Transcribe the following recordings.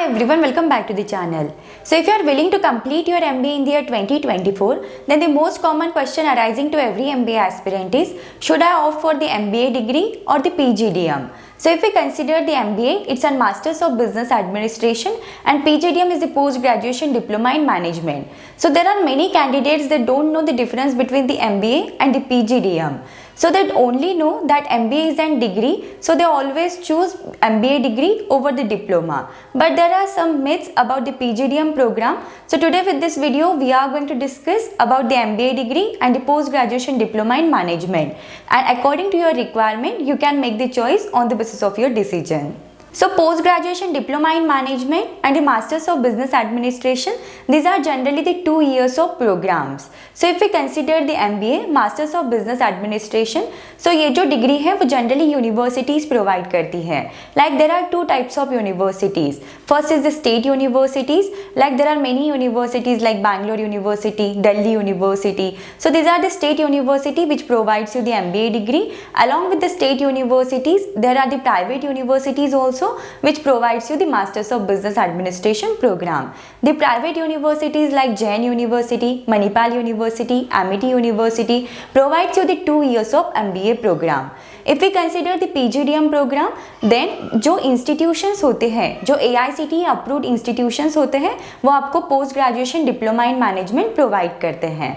everyone, welcome back to the channel. So if you are willing to complete your MBA in the year 2024, then the most common question arising to every MBA aspirant is, should I opt for the MBA degree or the PGDM? So if we consider the MBA, it's a Masters of Business Administration, and PGDM is the Post-Graduation Diploma in Management. So there are many candidates that don't know the difference between the MBA and the PGDM. So they only know that MBA is a degree, so they always choose MBA degree over the diploma. But there are some myths about the PGDM program. So today with this video, we are going to discuss about the MBA degree and the post-graduation diploma in management. And according to your requirement, you can make the choice on the basis of your decision. So post-graduation diploma in management and the Masters of Business Administration, these are generally the 2 years of programs. So if we consider the MBA, Masters of Business Administration, so ये जो degree है वो generally universities provide करती है. Like there are two types of universities. First is the state universities. Like there are many universities like Bangalore university, Delhi university. So these are the state university which provides you the MBA degree. Along with the state universities, there are the private universities also which provides you the Masters of Business Administration program. The private universities like Jain University, Manipal University, Amity University provides you the 2 years of MBA program. If we consider the PGDM program, then जो institutions होते हैं, जो AICTE approved institutions होते हैं, वो आपको post graduation diploma in management provide करते हैं.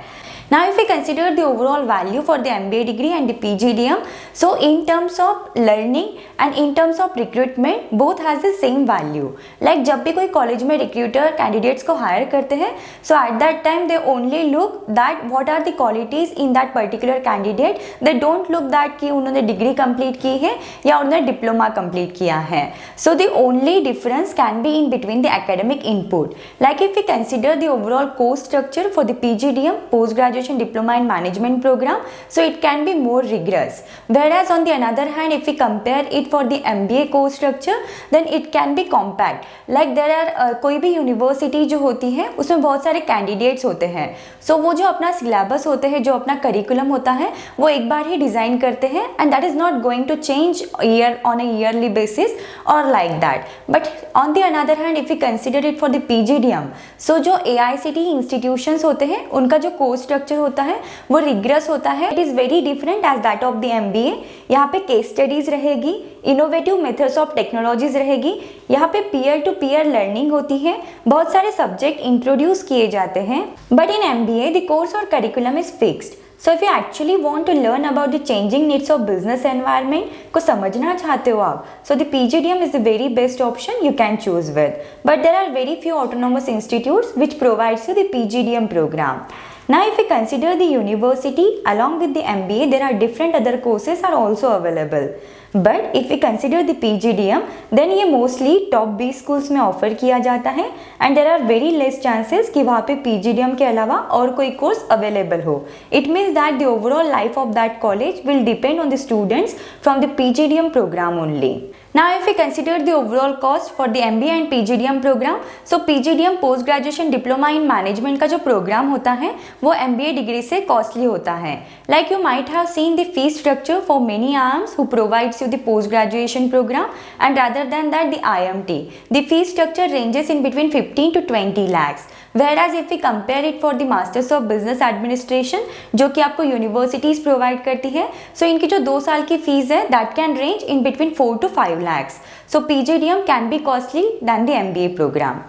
Now if we consider the overall value for the MBA degree and the PGDM, so in terms of learning and in terms of recruitment, both has the same value. Like जब भी कोई college में recruiter candidates को hire करते हैं, so at that time they only look that what are the qualities in that particular candidate. They don't look that कि उन्होंने degree complete की है या उन्होंने diploma complete किया है. So the only difference can be in between the academic input. Like if we consider the overall course structure for the PGDM, post-graduation diploma in management program, so it can be more rigorous, whereas on the another hand if we compare it for the MBA course structure, then it can be compact. Like there are कोई भी university जो होती है उसमें बहुत सारे candidates होते हैं, सो वो जो अपना सिलेबस होते हैं, जो अपना करिकुलम होता है, वो एक बार ही डिज़ाइन करते हैं and that is not going to change year on a yearly basis और like that. But on the another hand if you consider it for the PGDM, so जो AICTE इंस्टीट्यूशंस होते हैं उनका जो कोर्स स्ट्रक्चर होता है वो regress होता है. It is very different as that of the MBA. यहाँ पे केस स्टडीज रहेगी, इनोवेटिव मेथड्स ऑफ टेक्नोलॉजीज रहेगी, यहाँ पे पीयर टू पीयर लर्निंग होती है, बहुत सारे सब्जेक्ट इंट्रोड्यूस किए जाते हैं. But in MBA the course और curriculum is fixed. So if you actually want to learn about the changing needs of business environment को समझना चाहते हो आप, so the PGDM is the very best option you can choose with. But there are very few autonomous institutes which provides you the PGDM program. Now if we consider the university along with the MBA, there are different other courses are also available. But if we consider the PGDM, then ये mostly top 20 schools में offer किया जाता है and there are very less chances कि वहाँ पे PGDM के अलावा और कोई course available हो. It means that the overall life of that college will depend on the students from the PGDM program only. Now if we consider the overall cost for the MBA and PGDM program, so PGDM post graduation diploma in management का जो program होता है वो MBA degree से costly होता है. Like you might have seen the fee structure for many IIMs who provides you the post graduation program, and rather than that the IMT, the fee structure ranges in between 15 to 20 lakhs. Whereas if we compare it for the Masters of Business Administration जो कि आपको universities provide करती है, सो इनकी जो 2 साल की fees है that can range in between 4 to 5 lakhs. So PGDM can be costly than the MBA program.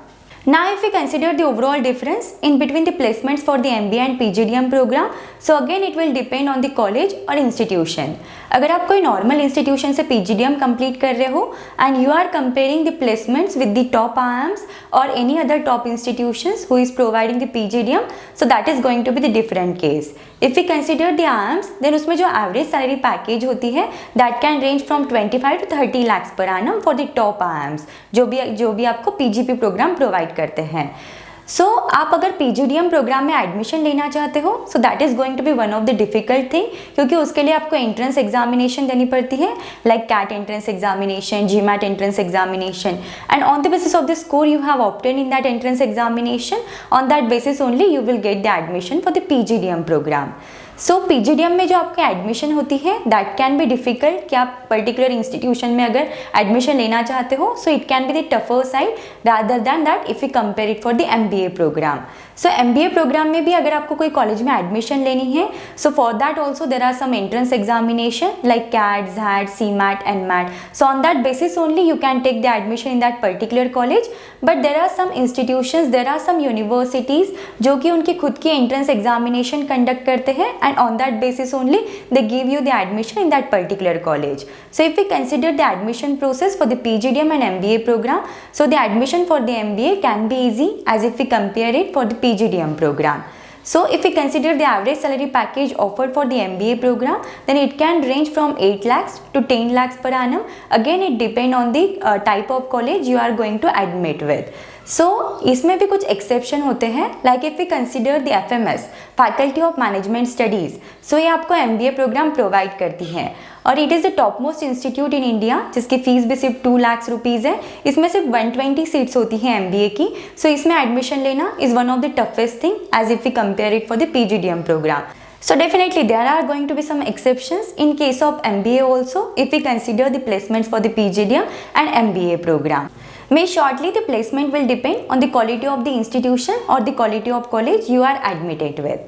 Now if we consider the overall difference in between the placements for the MBA and PGDM program, so again it will depend on the college or institution. अगर आप कोई normal institution से PGDM complete कर रहे हो and you are comparing the placements with the top IIMs और any other top institutions who is providing the PGDM, so that is going to be the different case. If we consider the IIMs, then उसमें जो average salary package होती है that can range from 25 to 30 lakhs per annum for the top IIMs जो भी आपको PGP programme provide करते हैं. सो आप अगर PGDM प्रोग्राम में एडमिशन लेना चाहते हो, so that is going to be one of the difficult thing, क्योंकि उसके लिए आपको एंट्रेंस एग्जामिनेशन देनी पड़ती है, like CAT entrance examination, GMAT entrance examination, and on the basis of the score you have obtain in that entrance examination, on that basis only you will get the admission for the PGDM program. So PGDM में जो आपकी admission होती है that can be difficult कि आप particular institution में अगर admission लेना चाहते हो, so it can be the tougher side rather than that if you compare it for the MBA program. So MBA program में भी अगर आपको कोई कॉलेज में एडमिशन लेनी है, so for that also there are some entrance examination like CAT, XAT, CMAT, NMAT. So on that basis only you can take the admission in that particular college. But there are some institutions, there are some universities जो कि उनकी खुद की entrance examination conduct करते हैं and on that basis only they give you the admission in that particular college. So if we consider the admission process for the PGDM and MBA program, so the admission for the MBA can be easy as if we compare it for the PGDM program. So if we consider the average salary package offered for the MBA program, then it can range from 8 lakhs to 10 lakhs per annum. Again it depend on the type of college you are going to admit with. सो इसमें भी कुछ exception होते हैं, like if we consider the FMS faculty of management studies. So ये आपको MBA program provide करती है और it is the top most institute in India जिसकी फीस भी सिर्फ 2 लाख रुपीज़ है. इसमें सिर्फ 120 सीट्स होती हैं MBA की. सो इसमें एडमिशन लेना is one of the toughest thing as if we compare it for the PGDM program. So definitely there are going to be some exceptions in case of MBA also if we consider the placements for the PGDM and MBA program. May shortly the placement will depend on the quality of the institution or the quality of college you are admitted with.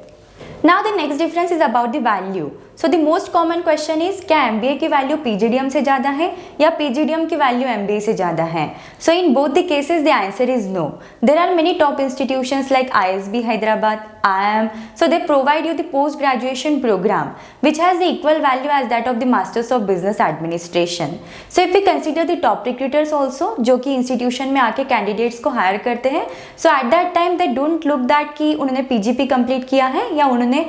Now the next difference is about the value. So the most common question is क्या MBA की value PGDM से ज़्यादा है या PGDM की value MBA से ज़्यादा है? So in both the cases the answer is no. There are many top institutions like ISB Hyderabad, IIM. So they provide you the post graduation program which has the equal value as that of the Masters of Business Administration. So if we consider the top recruiters also जो कि institution में आके candidates को hire करते हैं, so at that time they don't look that कि उन्होंने PGP complete किया है या उन्होंने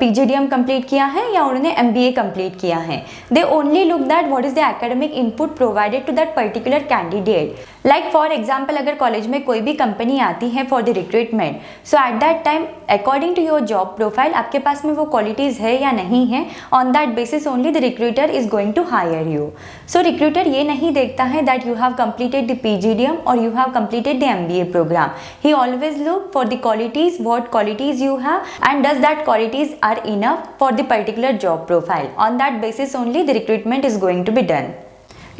PGDM complete किया है या उन्होंने MBA कंप्लीट किया है. They only look that what is the academic input provided to that particular candidate. Like for example अगर कॉलेज में कोई भी कंपनी आती है for the recruitment, so at that time according to your job profile आपके पास में वो क्वालिटीज़ है या नहीं है, on that basis only the recruiter is going to hire you. So recruiter ये नहीं देखता है that you have completed the PGDM और you have completed the MBA program. He always look for the qualities, what qualities you have and does that qualities are enough for the particular job profile. On that basis only the recruitment is going to be done.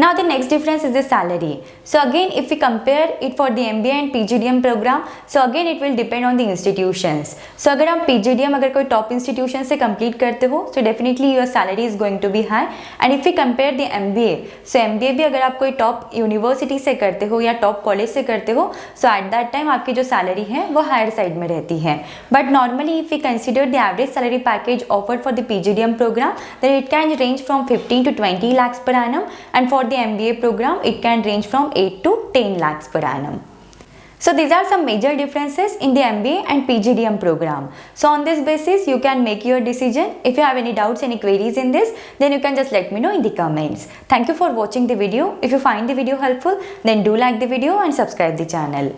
Now the next difference is the salary. So again if we compare it for the MBA and PGDM program, so again it will depend on the institutions. So अगर आप PGDM अगर कोई top institution से complete करते हो, so definitely your salary is going to be high. And if we compare the MBA, so MBA भी अगर आप कोई top university से करते हो या top college से करते हो, so at that time आपकी जो salary है वो higher side में रहती है. But normally if we consider the average salary package offered for the PGDM program, then it can range from 15 to 20 lakhs per annum, and for the MBA program it can range from 8 to 10 lakhs per annum. So these are some major differences in the MBA and PGDM program. So on this basis you can make your decision. If you have any doubts, any queries in this, then you can just let me know in the comments. Thank you for watching the video. If you find the video helpful, then do like the video and subscribe the channel.